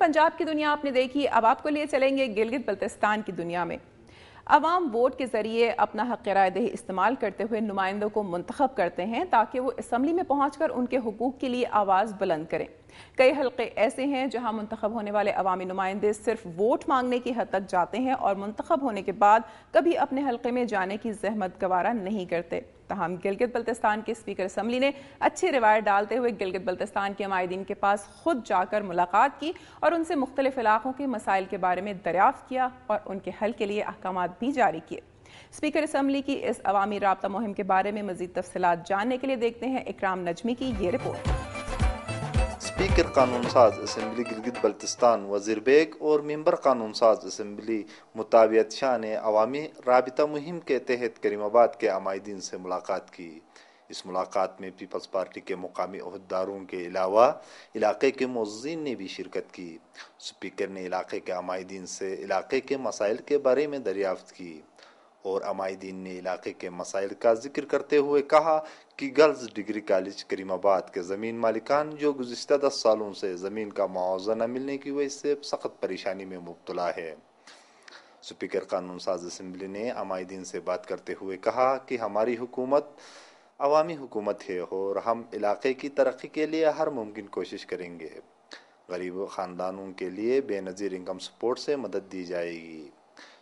पंजाब की दुनिया आपने देखी, अब आपको लिए चलेंगे गिलगित बल्तिस्तान की दुनिया में। अवाम वोट के जरिए अपना हक़ राय दही इस्तेमाल करते हुए नुमाइंदों को मुंतखब करते हैं ताकि वो असम्बली में पहुंचकर उनके हुकूक के लिए आवाज़ बुलंद करें। कई हल्के ऐसे हैं जहां मुंतखब होने वाले अवामी नुमाइंदे सिर्फ वोट मांगने की हद तक जाते हैं और मुंतखब होने के बाद कभी अपने हल्के में जाने की जहमत गवारा नहीं करते। तहम गिलगित बल्तिस्तान के स्पीकर असम्बली ने अच्छी रिवायत डालते हुए गिलगित बल्तिस्तान के अमायदीन के पास खुद जाकर मुलाकात की और उनसे मुख्तलिफ इलाकों के मसाइल के बारे में दरियाफ्त किया और उनके हल के लिए अहकामात भी जारी किए। स्पीकर असम्बली की इस अवामी राब्ता मुहिम के बारे में मजीद तफसीलात जानने के लिए देखते हैं इकराम नजमी की ये रिपोर्ट। स्पीकर कानून साज असम्बली गिलगित बल्तिस्तान वज़ीर बेग और मेंबर कानून साज असम्बली मुताबियत शाह ने अवामी राबिता मुहिम के तहत करीमाबाद के अमायदीन से मुलाकात की। इस मुलाकात में पीपल्स पार्टी के मुकामी ओहदेदारों के अलावा इलाके के मुअज़्ज़िन ने भी शिरकत की। स्पीकर ने इलाके के अमायदीन से इलाके के मसाइल के बारे में दरियाफ्त की और अमायदीन ने इलाके के मसाइल का जिक्र करते हुए कहा कि गर्ल्स डिग्री कॉलेज करीमाबाद के ज़मीन मालिकान जो गुज़िश्ता 10 सालों से ज़मीन का मुआवजा न मिलने की वजह से सख्त परेशानी में मुब्तला है। स्पीकर कानून साज असम्बली ने अमायदीन से बात करते हुए कहा कि हमारी हुकूमत अवामी हुकूमत है और हम इलाके की तरक्की के लिए हर मुमकिन कोशिश करेंगे। गरीब ख़ानदानों के लिए बेनज़ीर इनकम सपोर्ट से मदद दी जाएगी।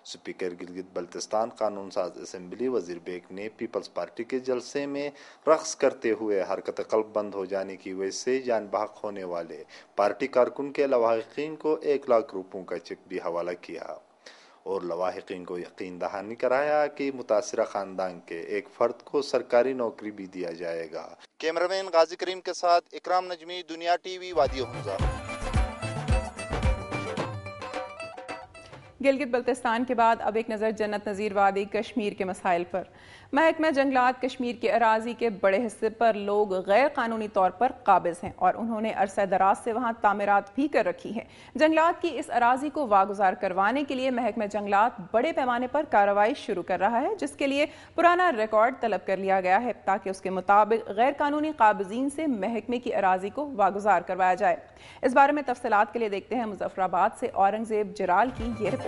स्पीकर गिलगित बल्तिस्तान कानून साज असम्बली वज़ीर बेग ने पीपल्स पार्टी के जलसे में रक़्स करते हुए हरकत क़ल्ब बंद हो जाने की वजह से जान बहक होने वाले पार्टी कारकुन के लवाहिकीन को 1 लाख रुपयों का चेक भी हवाला किया और लवाहिकीन को यकीन दहानी कराया कि मुतासिरा ख़ानदान के एक फ़र्द को सरकारी नौकरी भी दिया जाएगा। कैमरामैन गाजी करीम के साथ इकराम नजमी, दुनिया टीवी, वादी हुंजा। गिलगित बल्तिस्तान के बाद अब एक नज़र जन्नत नज़ीर वादी कश्मीर के मसाइल पर। महकमा जंगलात कश्मीर के अराजी के बड़े हिस्से पर लोग गैर कानूनी तौर पर काबिज हैं और उन्होंने अरसा दराज से वहाँ तामीरात भी कर रखी हैं। जंगलात की इस अराजी को वागुजार करवाने के लिए महकमा जंगलात बड़े पैमाने पर कार्रवाई शुरू कर रहा है, जिसके लिए पुराना रिकॉर्ड तलब कर लिया गया है ताकि उसके मुताबिक गैर कानूनी काबिजीन से महकमे की अराजी को वागुजार करवाया जाए। इस बारे में तफसीलात के लिए देखते हैं मुजफ्फराबाद से औरंगजेब जराल की ये रिपोर्ट।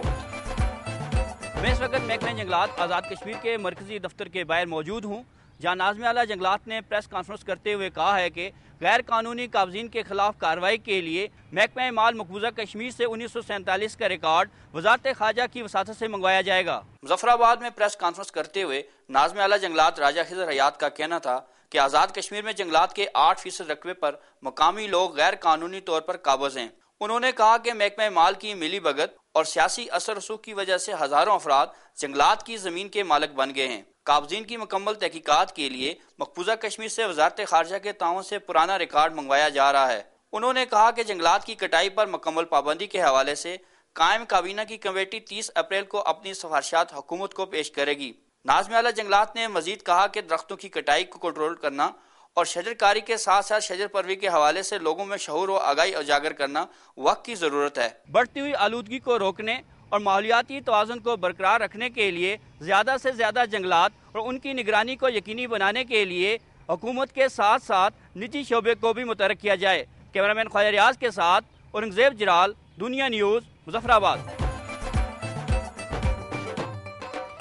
मैं इस वक्त महकमा जंगलात आज़ाद कश्मीर के मरकजी दफ्तर के बाहर मौजूद हूँ, जहाँ नाज़िम आला जंगलात ने प्रेस कॉन्फ्रेंस करते हुए कहा है कि गैर कानूनी काबजीन के खिलाफ कार्रवाई के लिए महकमा माल मकबूजा कश्मीर से 1947 का रिकॉर्ड वजारत ख़ारजा की वसातत से मंगवाया जाएगा। मुजफ्फराबाद में प्रेस कॉन्फ्रेंस करते हुए नाज़िम आला जंगलात राजा खिज़र हयात का कहना था कि आज़ाद कश्मीर में जंगलात के 8% रकबे पर मकामी लोग गैर कानूनी तौर पर काबिज हैं। उन्होंने कहा कि महकमा माल की मिली भगत और सियासी असर रसूख की वजह से हजारों अफराद जंगलात की जमीन के मालिक बन गए हैं। काबजीन की मुकम्मल तहकीकात के लिए मकबूजा कश्मीर से वजारत खारजा के ताउन से पुराना रिकॉर्ड मंगवाया जा रहा है। उन्होंने कहा कि जंगलात की कटाई पर मुकम्मल पाबंदी के हवाले से कायम काबीना की कमेटी 30 अप्रैल को अपनी सिफारिशात हुकूमत को पेश करेगी। नाज़िम आला जंगलात ने मजीद कहा कि दरख्तों की कटाई को कंट्रोल करना और शजरकारी के साथ साथ शजर परवी के हवाले से लोगों में शऊर और आगाही उजागर करना वक्त की जरूरत है। बढ़ती हुई आलूदगी को रोकने और माहौलियाती तवाज़ुन को बरकरार रखने के लिए ज्यादा से ज्यादा जंगलात और उनकी निगरानी को यकीनी बनाने के लिए हुकूमत के साथ साथ निजी शोबे को भी मुतहर्रिक किया जाए। कैमरामैन ख्वाजा रियाज के साथ औरंगजेब जराल, दुनिया न्यूज़, मुजफ्फराबाद।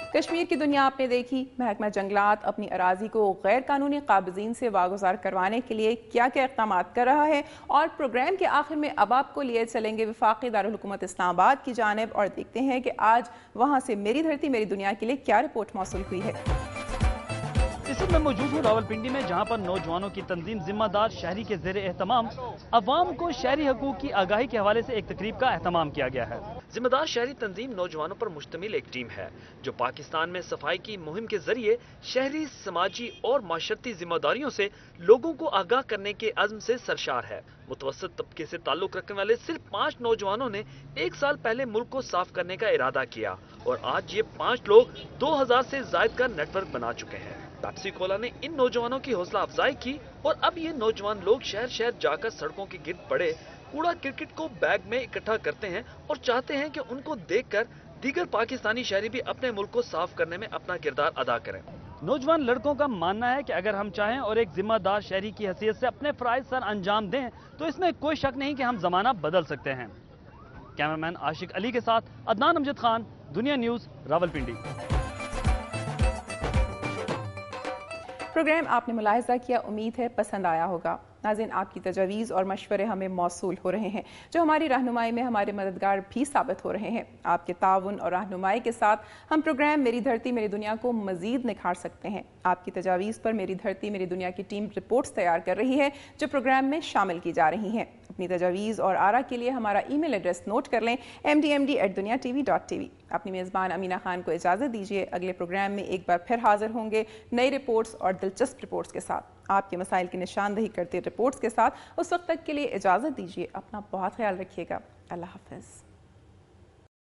कश्मीर की दुनिया आपने देखी। महकमा जंगलात अपनी अराजी को गैर कानूनी काबिजीन से वागुजार करवाने के लिए क्या क्या इक़दाम कर रहा है और प्रोग्राम के आखिर में अब आपको लिए चलेंगे वफाकी दारुल हुकूमत इस्लामाबाद की जानिब और देखते हैं कि आज वहां से मेरी धरती मेरी दुनिया के लिए क्या रिपोर्ट मौसूल हुई है। इस वक्त मैं मौजूद हूँ रावलपिंडी में, जहाँ पर नौजवानों की तंजीम जिम्मेदार शहरी के ज़ेरे एहतमाम अवाम को शहरी हकूक की आगाही के हवाले से एक तकरीब का एहतमाम किया गया है। जिम्मेदार शहरी तंजीम नौजवानों पर मुश्तमिल एक टीम है जो पाकिस्तान में सफाई की मुहिम के जरिए शहरी, समाजी और माशरती जिम्मेदारियों से लोगों को आगाह करने के अज़्म से सरशार है। मुतवस्सित तबके से ताल्लुक रखने वाले सिर्फ 5 नौजवानों ने 1 साल पहले मुल्क को साफ करने का इरादा किया और आज ये 5 लोग 2000 से जायद का नेटवर्क बना चुके हैं। पेप्सी कोला ने इन नौजवानों की हौसला अफजाई की और अब ये नौजवान लोग शहर शहर जाकर सड़कों के गिर्द पड़े कूड़ा क्रिकेट को बैग में इकट्ठा करते हैं और चाहते हैं कि उनको देखकर दीगर पाकिस्तानी शहरी भी अपने मुल्क को साफ करने में अपना किरदार अदा करें। नौजवान लड़कों का मानना है कि अगर हम चाहें और एक जिम्मेदार शहरी की हैसियत से अपने फराइज सर अंजाम दें तो इसमें कोई शक नहीं कि हम जमाना बदल सकते हैं। कैमरामैन आशिक अली के साथ अदनान अमजद खान, दुनिया न्यूज़, रावलपिंडी। प्रोग्राम आपने मुलाहिजा किया, उम्मीद है पसंद आया होगा। नाज़रीन, आपकी तजावीज़ और मशवरे हमें मौसूल हो रहे हैं, जो हमारी रहनुमाई में हमारे मददगार भी साबित हो रहे हैं। आपके ताउन और रहनुमाई के साथ हम प्रोग्राम मेरी धरती मेरी दुनिया को मज़ीद निखार सकते हैं। आपकी तजावीज़ पर मेरी धरती मेरी दुनिया की टीम रिपोर्ट्स तैयार कर रही है, जो प्रोग्राम में शामिल की जा रही हैं। अपनी तजावीज़ और आरा के लिए हमारा ईमेल एड्रेस नोट कर लें, mdmd@duniatv.tv। अपनी मेज़बान अमीना खान को इजाज़त दीजिए। अगले प्रोग्राम में एक बार फिर हाजिर होंगे नई रिपोर्ट्स और दिलचस्प रिपोर्ट्स के साथ, आपके मसाइल की निशानदही करते रिपोर्ट्स के साथ। उस वक्त तक के लिए इजाज़त दीजिए। अपना बहुत ख्याल रखिएगा। अल्लाह हाफ़िज़।